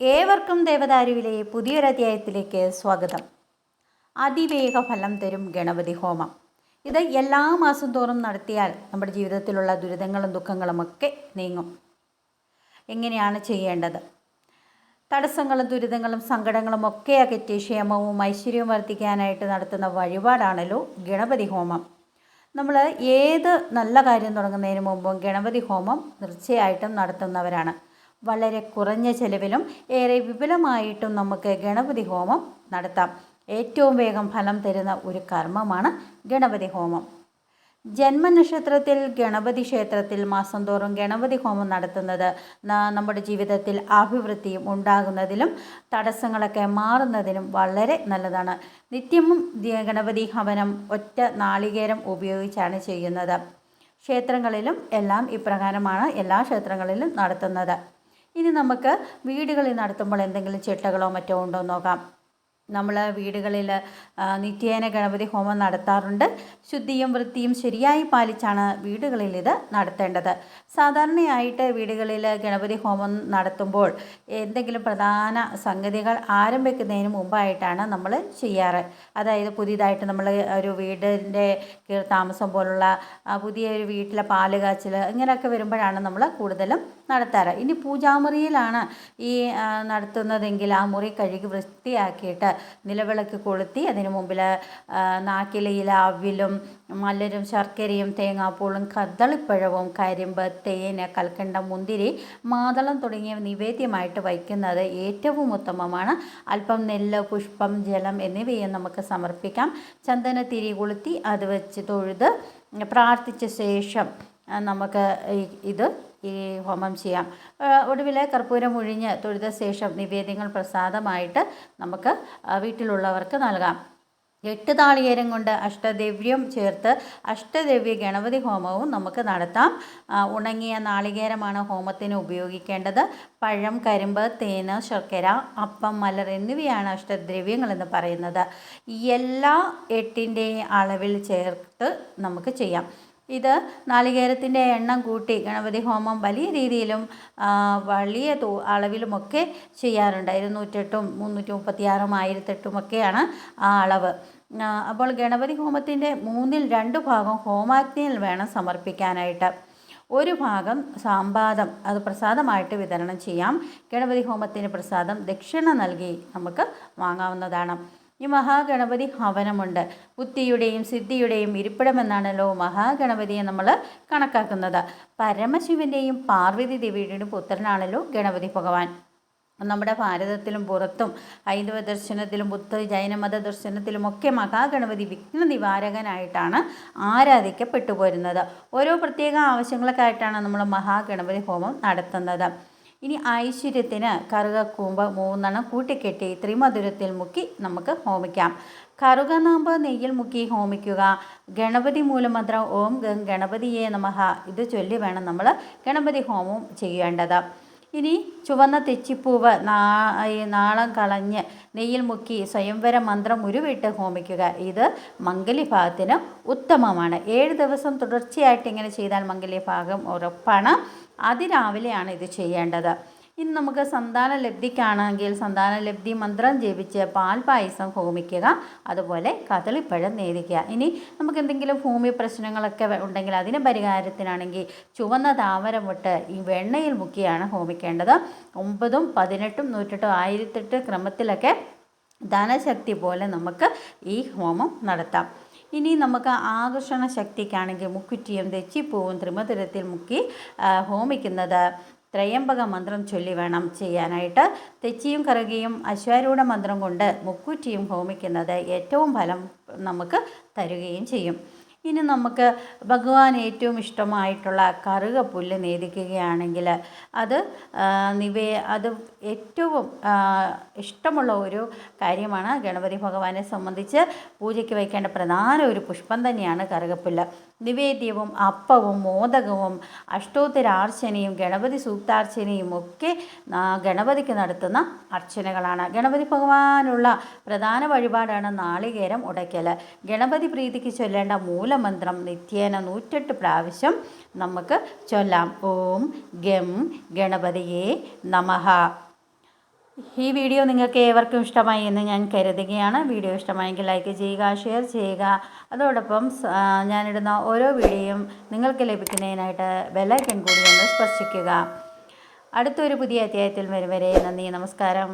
ഏവർക്കും ദേവദാരുവിലെ പുതിയൊരധ്യായത്തിലേക്ക് സ്വാഗതം. അതിവേഗ ഫലം തരും ഗണപതി ഹോമം. ഇത് എല്ലാ മാസം തോറും നടത്തിയാൽ നമ്മുടെ ജീവിതത്തിലുള്ള ദുരിതങ്ങളും ദുഃഖങ്ങളുമൊക്കെ നീങ്ങും. എങ്ങനെയാണ് ചെയ്യേണ്ടത്? തടസ്സങ്ങളും ദുരിതങ്ങളും സങ്കടങ്ങളും ഒക്കെ അകറ്റി ക്ഷേമവും ഐശ്വര്യവും വർദ്ധിക്കാനായിട്ട് നടത്തുന്ന വഴിപാടാണല്ലോ ഗണപതി ഹോമം. നമ്മൾ ഏത് നല്ല കാര്യം തുടങ്ങുന്നതിന് മുമ്പും ഗണപതി ഹോമം തീർച്ചയായിട്ടും നടത്തുന്നവരാണ്. വളരെ കുറഞ്ഞ ചെലവിലും ഏറെ വിപുലമായിട്ടും നമുക്ക് ഗണപതി ഹോമം നടത്താം. ഏറ്റവും വേഗം ഫലം തരുന്ന ഒരു കർമ്മമാണ് ഗണപതി ഹോമം. ജന്മനക്ഷത്രത്തിൽ ഗണപതി ക്ഷേത്രത്തിൽ മാസം തോറും ഗണപതി ഹോമം നടത്തുന്നത് നമ്മുടെ ജീവിതത്തിൽ അഭിവൃദ്ധിയും ഉണ്ടാകുന്നതിലും തടസ്സങ്ങളൊക്കെ മാറുന്നതിനും വളരെ നല്ലതാണ്. നിത്യവും ഗണപതി ഹവനം ഒറ്റ നാളികേരം ഉപയോഗിച്ചാണ് ചെയ്യുന്നത്. ക്ഷേത്രങ്ങളിലും എല്ലാം ഇപ്രകാരമാണ് എല്ലാ ക്ഷേത്രങ്ങളിലും നടത്തുന്നത്. ഇനി നമുക്ക് വീടുകളിൽ നടത്തുമ്പോൾ എന്തെങ്കിലും ചിട്ടകളോ മറ്റോ ഉണ്ടോ നോക്കാം. നമ്മൾ വീടുകളിൽ നിത്യേന ഗണപതി ഹോമം നടത്താറുണ്ട്. ശുദ്ധിയും വൃത്തിയും ശരിയായി പാലിച്ചാണ് വീടുകളിൽ ഇത് നടത്തേണ്ടത്. സാധാരണയായിട്ട് വീടുകളിൽ ഗണപതി ഹോമം നടത്തുമ്പോൾ എന്തെങ്കിലും പ്രധാന സംഗതികൾ ആരംഭിക്കുന്നതിന് മുമ്പായിട്ടാണ് നമ്മൾ ചെയ്യാറ്. അതായത് പുതിയതായിട്ട് നമ്മൾ ഒരു വീടിൻ്റെ താമസം പോലുള്ള പുതിയൊരു വീട്ടിലെ പാല് കാച്ചൽ ഇങ്ങനെയൊക്കെ വരുമ്പോഴാണ് നമ്മൾ കൂടുതലും നടത്താറ്. ഇനി പൂജാമുറിയിലാണ് ഈ നടത്തുന്നതെങ്കിൽ ആ മുറി കഴുകി വൃത്തിയാക്കിയിട്ട് നിലവിളക്ക് കൊളുത്തി അതിന് മുമ്പിൽ നാക്കിലയില അവിലും മലരും ശർക്കരയും തേങ്ങാപ്പൂളും കദളിപ്പഴവും കരിമ്പ് തേന് കൽക്കണ്ടം മുന്തിരി മാതളം തുടങ്ങിയ നിവേദ്യമായിട്ട് വയ്ക്കുന്നത് ഏറ്റവും ഉത്തമമാണ്. അല്പം നെല്ല് പുഷ്പം ജലം എന്നിവയും നമുക്ക് സമർപ്പിക്കാം. ചന്ദനത്തിരി കൊളുത്തി അത് വെച്ച് തൊഴുത് പ്രാർത്ഥിച്ച ശേഷം നമുക്ക് ഈ ഹോമം ചെയ്യാം. ഒടുവിൽ കർപ്പൂരം ഒഴിഞ്ഞ് തൊഴുത ശേഷം നിവേദ്യങ്ങൾ പ്രസാദമായിട്ട് നമുക്ക് വീട്ടിലുള്ളവർക്ക് നൽകാം. 8 നാളികേരം കൊണ്ട് അഷ്ടദ്രവ്യം ചേർത്ത് അഷ്ടദ്രവ്യ ഗണപതി ഹോമവും നമുക്ക് നടത്താം. ഉണങ്ങിയ നാളികേരമാണ് ഹോമത്തിന് ഉപയോഗിക്കേണ്ടത്. പഴം കരിമ്പ് തേന് ശർക്കര അപ്പം മലർ എന്നിവയാണ് അഷ്ടദ്രവ്യങ്ങൾ എന്ന് പറയുന്നത്. എല്ലാ 8ൻ്റെയും അളവിൽ ചേർത്ത് നമുക്ക് ചെയ്യാം. ഇത് നാളികേരത്തിൻ്റെ എണ്ണം കൂട്ടി ഗണപതി ഹോമം വലിയ രീതിയിലും വലിയ അളവിലുമൊക്കെ ചെയ്യാറുണ്ട്. 208ഉം 336ഉം 1008ഉം ഒക്കെയാണ് ആ അളവ്. അപ്പോൾ ഗണപതി ഹോമത്തിൻ്റെ 2/3 ഭാഗം ഹോമാഗ്നിയിൽ വേണം സമർപ്പിക്കാനായിട്ട്. ഒരു ഭാഗം സാമ്പാദം അത് പ്രസാദമായിട്ട് വിതരണം ചെയ്യാം. ഗണപതി ഹോമത്തിന് പ്രസാദം ദക്ഷിണ നൽകി നമുക്ക് വാങ്ങാവുന്നതാണ്. ഈ മഹാഗണപതി ഹവനമുണ്ട്. ബുദ്ധിയുടെയും സിദ്ധിയുടെയും ഇരിപ്പിടമെന്നാണല്ലോ മഹാഗണപതിയെ നമ്മൾ കണക്കാക്കുന്നത്. പരമശിവൻ്റെയും പാർവതി ദേവിയുടെയും പുത്രനാണല്ലോ ഗണപതി ഭഗവാൻ. നമ്മുടെ ഭാരതത്തിലും പുറത്തും ഹൈന്ദവ ദർശനത്തിലും ബുദ്ധ ജൈനമത ദർശനത്തിലുമൊക്കെ മഹാഗണപതി വിഘ്ന നിവാരകനായിട്ടാണ് ആരാധിക്കപ്പെട്ടു പോരുന്നത്. ഓരോ പ്രത്യേക ആവശ്യങ്ങൾക്കായിട്ടാണ് നമ്മൾ മഹാഗണപതി ഹോമം നടത്തുന്നത്. ഇനി ഐശ്വര്യത്തിന് കറുകക്കൂമ്പ് 3 കൂട്ടിക്കെട്ടി ത്രിമധുരത്തിൽ മുക്കി നമുക്ക് ഹോമിക്കാം. കറുകനാമ്പ് നെയ്യിൽ മുക്കി ഹോമിക്കുക. ഗണപതി മൂലമന്ത്രം ഓം ഗം ഗണപതിയേ നമഃ ഇത് ചൊല്ലി വേണം നമ്മൾ ഗണപതി ഹോമം ചെയ്യേണ്ടത്. ഇനി ചുവന്ന തെച്ചിപ്പൂവ് നാളം കളഞ്ഞ് നെയ്യിൽ മുക്കി സ്വയംവര മന്ത്രം ഉരുവിട്ട് ഹോമിക്കുക. ഇത് മംഗല്യഭാഗത്തിന് ഉത്തമമാണ്. 7 ദിവസം തുടർച്ചയായിട്ട് ഇങ്ങനെ ചെയ്താൽ മംഗല്യഭാഗം ഉറപ്പാണ്. അതിരാവിലെയാണ് ഇത് ചെയ്യേണ്ടത്. ഇനി നമുക്ക് സന്താന ലബ്ധിക്കാണെങ്കിൽ സന്താന ലബ്ധി മന്ത്രം ജപിച്ച് പാൽപായസം ഹോമിക്കുക. അതുപോലെ കദളിപ്പഴം നേദിക്കുക. ഇനി നമുക്ക് എന്തെങ്കിലും ഭൂമി പ്രശ്നങ്ങളൊക്കെ ഉണ്ടെങ്കിൽ അതിന് പരിഹാരത്തിനാണെങ്കിൽ ചുവന്ന താമരമുട്ട് ഈ വെണ്ണയിൽ മുക്കിയാണ് ഹോമിക്കേണ്ടത്. 9ഉം 18ഉം 108ഉം 1008 ക്രമത്തിലൊക്കെ ധനശക്തി പോലെ നമുക്ക് ഈ ഹോമം നടത്താം. ഇനി നമുക്ക് ആകർഷണ ശക്തിക്കാണെങ്കിൽ മുക്കുറ്റിയും തെച്ചിപ്പൂവും ത്രിമധുരത്തിൽ മുക്കി ഹോമിക്കുന്നത് ത്രയംബക മന്ത്രം ചൊല്ലി വേണം ചെയ്യാനായിട്ട്. തെച്ചിയും കറുകയും അശ്വാരൂഢ മന്ത്രം കൊണ്ട് മുക്കുറ്റിയും ഹോമിക്കുന്നത് ഏറ്റവും ഫലം നമുക്ക് തരുകയും ചെയ്യും. ഇനി നമുക്ക് ഭഗവാൻ ഏറ്റവും ഇഷ്ടമായിട്ടുള്ള കറുകപ്പുല്ല് നേദിക്കുകയാണെങ്കിൽ അത് ഏറ്റവും ഇഷ്ടമുള്ള ഒരു കാര്യമാണ്. ഗണപതി ഭഗവാനെ സംബന്ധിച്ച് പൂജയ്ക്ക് വയ്ക്കേണ്ട പ്രധാന ഒരു പുഷ്പം തന്നെയാണ് കറുകപ്പുല്ല്. നിവേദ്യവും അപ്പവും മോദകവും അഷ്ടോത്തരാർച്ചനയും ഗണപതി സൂക്താർച്ചനയും ഒക്കെ ഗണപതിക്ക് നടത്തുന്ന അർച്ചനകളാണ്. ഗണപതി ഭഗവാനുള്ള പ്രധാന വഴിപാടാണ് നാളികേരം ഉടയ്ക്കൽ. ഗണപതി പ്രീതിക്ക് ചൊല്ലേണ്ട മൂലമന്ത്രം നിത്യേന 108 പ്രാവശ്യം നമുക്ക് ചൊല്ലാം. ഓം ഗം ഗണപതിയേ നമഃ. ഈ വീഡിയോ നിങ്ങൾക്ക് ഏവർക്കും ഇഷ്ടമായി എന്ന് ഞാൻ കരുതുകയാണ്. വീഡിയോ ഇഷ്ടമായെങ്കിൽ ലൈക്ക് ചെയ്യുക, ഷെയർ ചെയ്യുക. അതോടൊപ്പം ഞാനിടുന്ന ഓരോ വീഡിയോയും നിങ്ങൾക്ക് ലഭിക്കുന്നതിനായിട്ട് ബെല്ലൈക്കൺ കൂടി ഒന്ന് സ്പർശിക്കുക. അടുത്തൊരു പുതിയ അധ്യായത്തിൽ വരും വരെ നന്ദി, നമസ്കാരം.